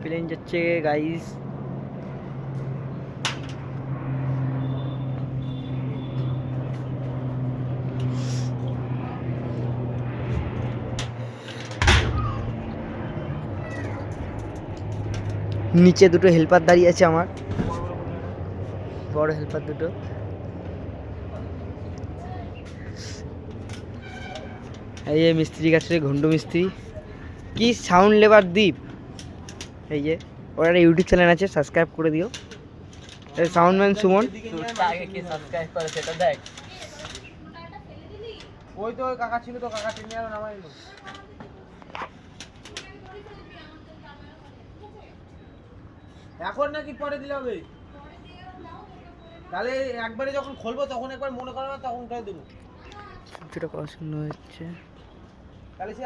Plane যাচ্ছে guys. নিচে দুটো হেল্পার দাঁড়িয়ে আছে আমার, বড় হেল্পার দুটো। এই যে মিস্ত্রি কাছে, ঘন্টু মিস্ত্রি। কি সাউন্ড লেবার দ্বীপ, এই যে ওর একটা ইউটিউব চ্যানেল আছে, সাবস্ক্রাইব করে দিও। সাউন্ডম্যান সুমন। আগে কি সাবস্ক্রাইব করে সেটা দেখ। ওই তো ওই কাকা ছিল, তো কাকা টেনে আলো নামাই এলো। এখন নাকি পরে দিলে হবে? তাহলে একবারে যখন খুলবো তখন একবার মনে করো, তখন উঠাই দেবো। সবজিটা পছন্দ হচ্ছে। তাহলে সে